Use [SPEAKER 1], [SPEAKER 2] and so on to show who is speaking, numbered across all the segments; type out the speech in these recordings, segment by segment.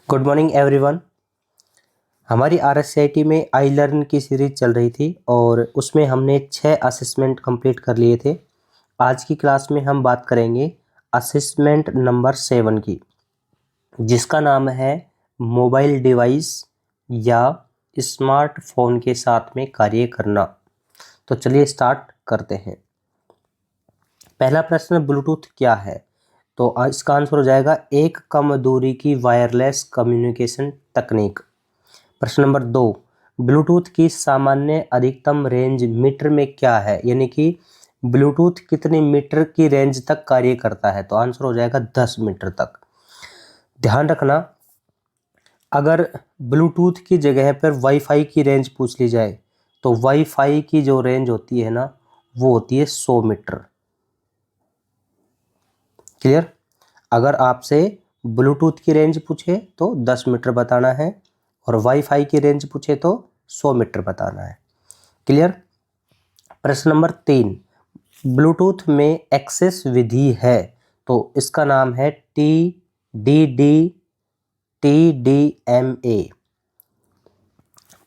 [SPEAKER 1] Good morning everyone. हमारी RSCIT में I learn की सीरीज चल रही थी और उसमें हमने 6 असेसमेंट कंप्लीट कर लिए थे। आज की क्लास में हम बात करेंगे असेसमेंट नंबर 7 की, जिसका नाम है मोबाइल डिवाइस या स्मार्टफोन के साथ में कार्य करना। तो चलिए स्टार्ट करते हैं। पहला प्रश्न, ब्लूटूथ क्या है? तो इसका आंसर हो जाएगा एक कम दूरी की वायरलेस कम्युनिकेशन तकनीक। प्रश्न नंबर 2, ब्लूटूथ की सामान्य अधिकतम रेंज मीटर में क्या है? यानी कि ब्लूटूथ कितने मीटर की रेंज तक कार्य करता है? तो आंसर हो जाएगा 10 मीटर तक। ध्यान रखना, अगर ब्लूटूथ की जगह पर वाईफाई की रेंज पूछ ली जाए तो वाईफाई की जो रेंज होती है ना, वो होती है 100 मीटर। क्लियर? अगर आपसे ब्लूटूथ की रेंज पूछे तो 10 मीटर बताना है और वाईफाई की रेंज पूछे तो 100 मीटर बताना है। क्लियर? प्रश्न नंबर 3, ब्लूटूथ में एक्सेस विधि है तो इसका नाम है TDMA।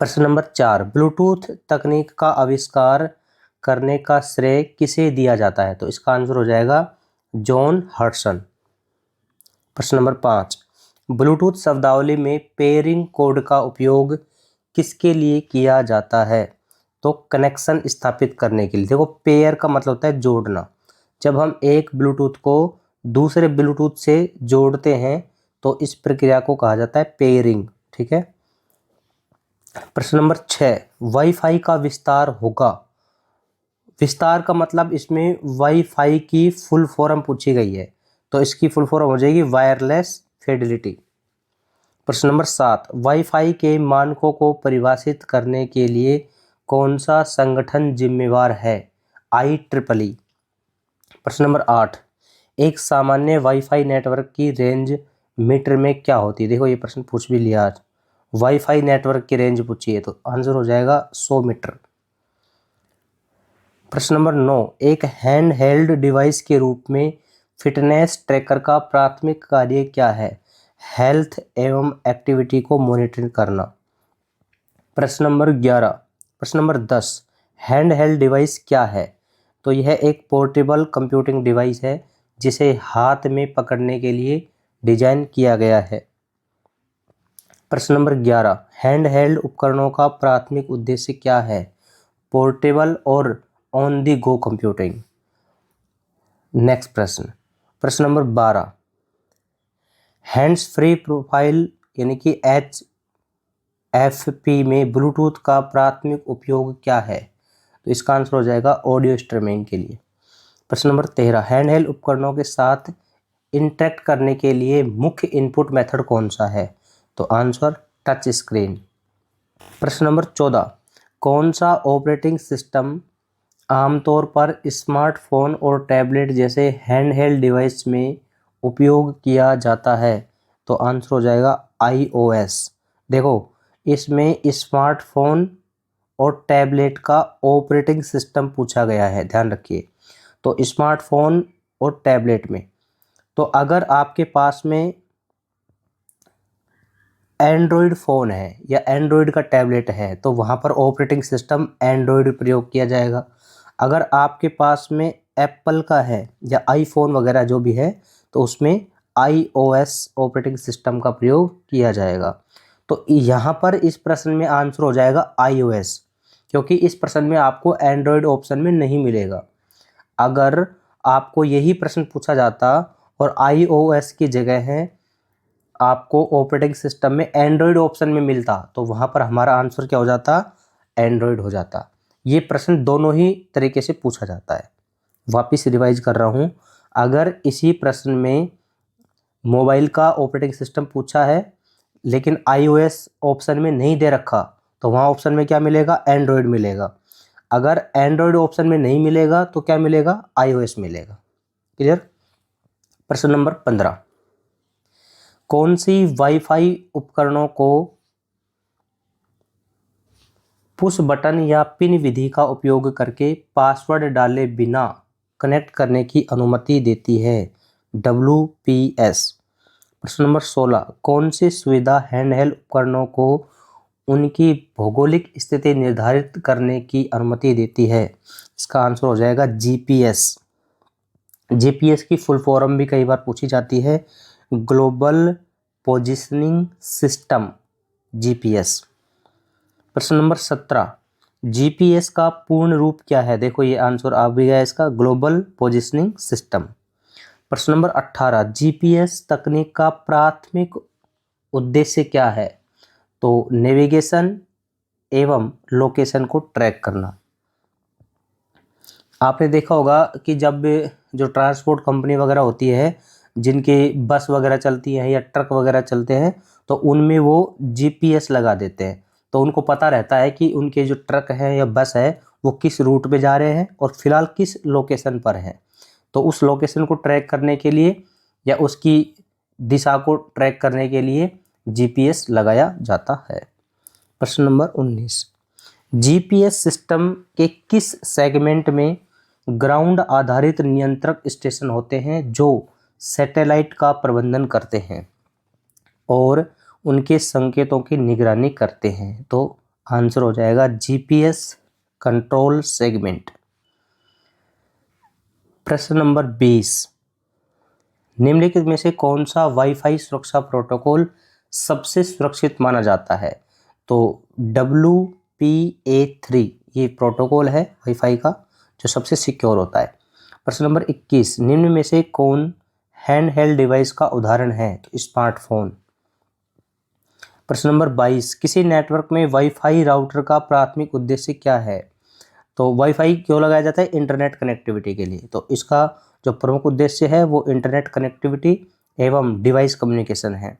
[SPEAKER 1] प्रश्न नंबर 4, ब्लूटूथ तकनीक का आविष्कार करने का श्रेय किसे दिया जाता है? तो इसका आंसर हो जाएगा जॉन हडसन। प्रश्न नंबर 5, ब्लूटूथ शब्दावली में पेयरिंग कोड का उपयोग किसके लिए किया जाता है? तो कनेक्शन स्थापित करने के लिए। देखो, पेयर का मतलब होता है जोड़ना। जब हम एक ब्लूटूथ को दूसरे ब्लूटूथ से जोड़ते हैं तो इस प्रक्रिया को कहा जाता है पेयरिंग। ठीक है। प्रश्न नंबर 6, वाईफाई का विस्तार होगा। विस्तार का मतलब इसमें वाईफाई की फुल फॉर्म पूछी गई है, तो इसकी फुल फॉर्म हो जाएगी वायरलेस फिडेलिटी। प्रश्न नंबर 7, वाईफाई के मानकों को परिभाषित करने के लिए कौन सा संगठन जिम्मेवार है? IEEE। प्रश्न नंबर 8, एक सामान्य वाईफाई नेटवर्क की रेंज मीटर में क्या होती है? देखो, ये प्रश्न पूछ भी लिया आज। वाईफाई नेटवर्क की रेंज पूछी है तो आंसर हो जाएगा 100 मीटर। प्रश्न नंबर 9, एक हैंड हेल्ड डिवाइस के रूप में फिटनेस ट्रैकर का प्राथमिक कार्य क्या है? हेल्थ एवं एक्टिविटी को मॉनिटर करना। प्रश्न नंबर 11, प्रश्न नंबर 10, हैंड हेल्ड डिवाइस क्या है? तो यह एक पोर्टेबल कंप्यूटिंग डिवाइस है जिसे हाथ में पकड़ने के लिए डिजाइन किया गया है। प्रश्न नंबर 11, हैंड हेल्ड उपकरणों का प्राथमिक उद्देश्य क्या है? पोर्टेबल और on the go computing. Next प्रश्न, प्रश्न नंबर 12, हैंड्स फ्री प्रोफाइल यानी कि HFP में ब्लूटूथ का प्राथमिक उपयोग क्या है? तो इसका आंसर हो जाएगा ऑडियो स्ट्रीमिंग के लिए। प्रश्न नंबर 13, हैंडहेल्ड उपकरणों के साथ इंटरेक्ट करने के लिए मुख्य इनपुट मेथड कौन सा है? तो आंसर टच स्क्रीन। प्रश्न नंबर 14, कौन सा ऑपरेटिंग सिस्टम आमतौर पर स्मार्टफोन और टैबलेट जैसे हैंडहेल्ड डिवाइस में उपयोग किया जाता है? तो आंसर हो जाएगा iOS। देखो, इसमें स्मार्टफोन और टैबलेट का ऑपरेटिंग सिस्टम पूछा गया है, ध्यान रखिए। तो स्मार्टफोन और टैबलेट में, तो अगर आपके पास में एंड्रॉयड फ़ोन है या एंड्रॉयड का टैबलेट है तो वहाँ पर ऑपरेटिंग सिस्टम एंड्रॉयड प्रयोग किया जाएगा। अगर आपके पास में एप्पल का है या आईफोन वगैरह जो भी है तो उसमें iOS ऑपरेटिंग सिस्टम का प्रयोग किया जाएगा। तो यहाँ पर इस प्रश्न में आंसर हो जाएगा iOS, क्योंकि इस प्रश्न में आपको एंड्रॉयड ऑप्शन में नहीं मिलेगा। अगर आपको यही प्रश्न पूछा जाता और iOS की जगह है आपको ऑपरेटिंग सिस्टम में एंड्रॉयड ऑप्शन में मिलता तो वहाँ पर हमारा आंसर क्या हो जाता? एंड्रॉयड हो जाता। ये प्रश्न दोनों ही तरीके से पूछा जाता है। वापस रिवाइज कर रहा हूँ, अगर इसी प्रश्न में मोबाइल का ऑपरेटिंग सिस्टम पूछा है लेकिन iOS ऑप्शन में नहीं दे रखा तो वहाँ ऑप्शन में क्या मिलेगा? एंड्रॉयड मिलेगा। अगर एंड्रॉयड ऑप्शन में नहीं मिलेगा तो क्या मिलेगा? iOS मिलेगा। क्लियर? प्रश्न नंबर 15, कौन सी वाईफाई उपकरणों को पुश बटन या पिन विधि का उपयोग करके पासवर्ड डाले बिना कनेक्ट करने की अनुमति देती है? WPS। प्रश्न नंबर 16, कौन सी सुविधा हैंडहेल्ड उपकरणों को उनकी भौगोलिक स्थिति निर्धारित करने की अनुमति देती है? इसका आंसर हो जाएगा जीपीएस। जीपीएस की फुल फॉर्म भी कई बार पूछी जाती है, ग्लोबल पोजिशनिंग सिस्टम, जीपीएस। प्रश्न नंबर 17, जीपीएस का पूर्ण रूप क्या है? देखो ये आंसर आ भी गया इसका, ग्लोबल पोजिशनिंग सिस्टम। प्रश्न नंबर 18, जीपीएस तकनीक का प्राथमिक उद्देश्य क्या है? तो नेविगेशन एवं लोकेशन को ट्रैक करना। आपने देखा होगा कि जब जो ट्रांसपोर्ट कंपनी वगैरह होती है, जिनकी बस वगैरह चलती है या ट्रक वगैरह चलते हैं, तो उनमें वो जीपीएस लगा देते हैं, तो उनको पता रहता है कि उनके जो ट्रक है या बस है वो किस रूट पे जा रहे हैं और फिलहाल किस लोकेशन पर है। तो उस लोकेशन को ट्रैक करने के लिए या उसकी दिशा को ट्रैक करने के लिए जीपीएस लगाया जाता है। प्रश्न नंबर 19, जीपीएस सिस्टम के किस सेगमेंट में ग्राउंड आधारित नियंत्रक स्टेशन होते हैं जो सैटेलाइट का प्रबंधन करते हैं और उनके संकेतों की निगरानी करते हैं? तो आंसर हो जाएगा जीपीएस कंट्रोल सेगमेंट। प्रश्न नंबर 20, निम्नलिखित में से कौन सा वाईफाई सुरक्षा प्रोटोकॉल सबसे सुरक्षित माना जाता है? तो WPA3 ये प्रोटोकॉल है वाईफाई का जो सबसे सिक्योर होता है। प्रश्न नंबर 21, निम्न में से कौन हैंडहेल्ड डिवाइस का उदाहरण है? तो स्मार्टफोन। प्रश्न नंबर 22, किसी नेटवर्क में वाईफाई राउटर का प्राथमिक उद्देश्य क्या है? तो वाईफाई क्यों लगाया जाता है? इंटरनेट कनेक्टिविटी के लिए। तो इसका जो प्रमुख उद्देश्य है वो इंटरनेट कनेक्टिविटी एवं डिवाइस कम्युनिकेशन है।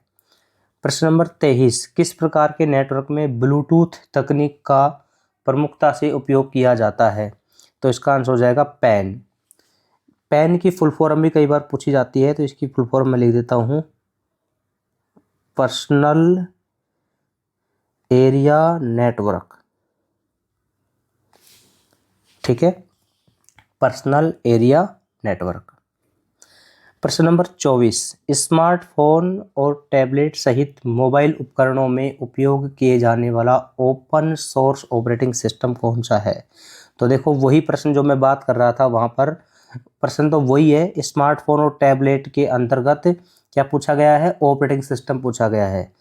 [SPEAKER 1] प्रश्न नंबर 23, किस प्रकार के नेटवर्क में ब्लूटूथ तकनीक का प्रमुखता से उपयोग किया जाता है? तो इसका आंसर हो जाएगा पैन। पैन की फुल फॉर्म भी कई बार पूछी जाती है, तो इसकी फुल फॉर्म मैं लिख देता हूँ, पर्सनल एरिया नेटवर्क। ठीक है, पर्सनल एरिया नेटवर्क। प्रश्न नंबर 24, स्मार्टफोन और टैबलेट सहित मोबाइल उपकरणों में उपयोग किए जाने वाला ओपन सोर्स ऑपरेटिंग सिस्टम कौन सा है? तो देखो वही प्रश्न जो मैं बात कर रहा था वहाँ पर प्रश्न तो वही है, स्मार्टफोन और टैबलेट के अंतर्गत क्या पूछा गया है? ऑपरेटिंग सिस्टम पूछा गया है,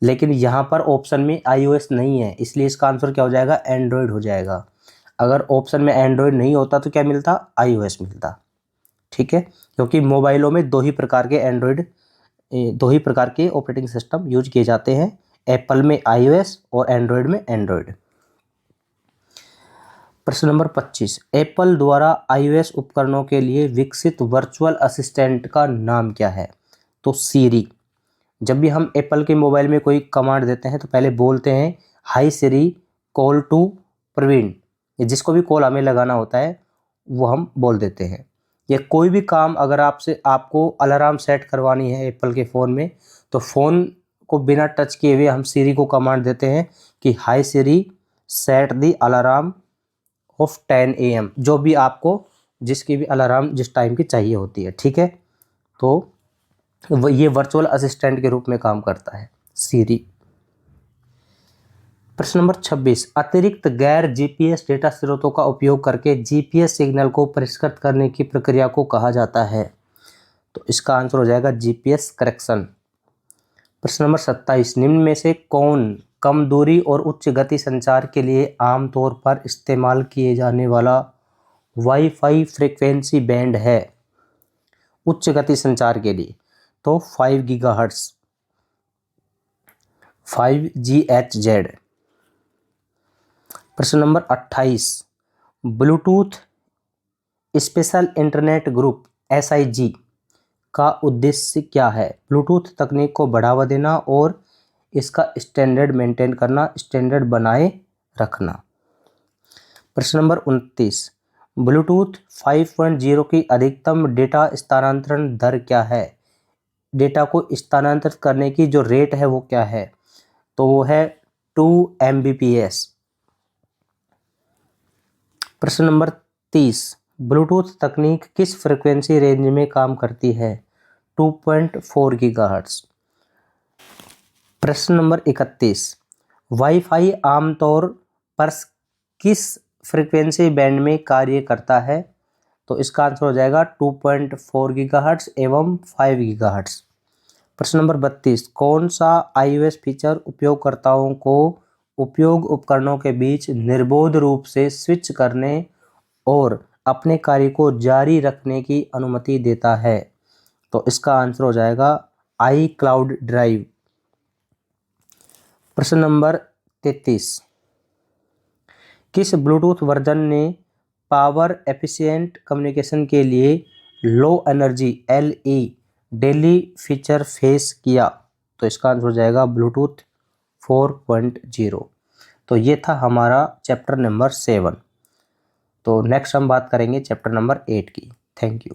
[SPEAKER 1] लेकिन यहाँ पर ऑप्शन में iOS नहीं है, इसलिए इसका आंसर क्या हो जाएगा? एंड्रॉयड हो जाएगा। अगर ऑप्शन में एंड्रॉयड नहीं होता तो क्या मिलता? iOS मिलता। ठीक है, क्योंकि मोबाइलों में दो ही प्रकार के ऑपरेटिंग सिस्टम यूज किए जाते हैं, एप्पल में iOS और एंड्रॉयड में एंड्रॉयड। प्रश्न नंबर 25, एप्पल द्वारा iOS उपकरणों के लिए विकसित वर्चुअल असिस्टेंट का नाम क्या है? तो सीरी। जब भी हम एप्पल के मोबाइल में कोई कमांड देते हैं तो पहले बोलते हैं hi Siri call to Praveen, जिसको भी कॉल हमें लगाना होता है वो हम बोल देते हैं। या कोई भी काम अगर आपको अलार्म सेट करवानी है एप्पल के फ़ोन में, तो फ़ोन को बिना टच किए हुए हम सीरी को कमांड देते हैं कि hi Siri set the alarm of 10 AM, जो भी आपको जिसकी भी अलार्म जिस टाइम की चाहिए होती है। ठीक है, तो ये वर्चुअल असिस्टेंट के रूप में काम करता है सीरी। प्रश्न नंबर 26, अतिरिक्त गैर जीपीएस डेटा स्रोतों का उपयोग करके जीपीएस सिग्नल को परिष्कृत करने की प्रक्रिया को कहा जाता है? तो इसका आंसर हो जाएगा जीपीएस करेक्शन। प्रश्न नंबर 27, निम्न में से कौन कम दूरी और उच्च गति संचार के लिए आमतौर पर इस्तेमाल किए जाने वाला वाईफाई फ्रीक्वेंसी बैंड है? उच्च गति संचार के लिए तो 5 गीगाहर्ट्ज 5GHz। प्रश्न number 28, Bluetooth special internet group SIG का उद्देश्य क्या है? ब्लूटूथ तकनीक को बढ़ावा देना और इसका स्टैंडर्ड मेंटेन करना, स्टैंडर्ड बनाए रखना। प्रश्न नंबर 29, ब्लूटूथ 5.0 की अधिकतम डेटा स्थानांतरण दर क्या है? डेटा को स्थानांतरित करने की जो रेट है वो क्या है? तो वो है 2 Mbps। प्रश्न नंबर 30, ब्लूटूथ तकनीक किस फ्रिक्वेंसी रेंज में काम करती है? 2.4 गीगाहर्ट्ज। प्रश्न नंबर 31, वाईफाई आमतौर पर किस फ्रीक्वेंसी बैंड में कार्य करता है? तो इसका आंसर हो जाएगा 2.4 गीगाहर्ट्ज एवं 5 गीगाहर्ट्ज। प्रश्न नंबर 32, कौन सा iOS फीचर उपयोगकर्ताओं को उपयोग उपकरणों के बीच निर्बाध रूप से स्विच करने और अपने कार्य को जारी रखने की अनुमति देता है? तो इसका आंसर हो जाएगा iCloud ड्राइव। प्रश्न नंबर 33, किस ब्लूटूथ वर्जन ने पावर एफिशिएंट कम्युनिकेशन के लिए low energy LE daily feature face किया? तो इसका आंसर हो जाएगा ब्लूटूथ 4.0। तो ये था हमारा चैप्टर नंबर 7। तो नेक्स्ट हम बात करेंगे चैप्टर नंबर 8 की। Thank you.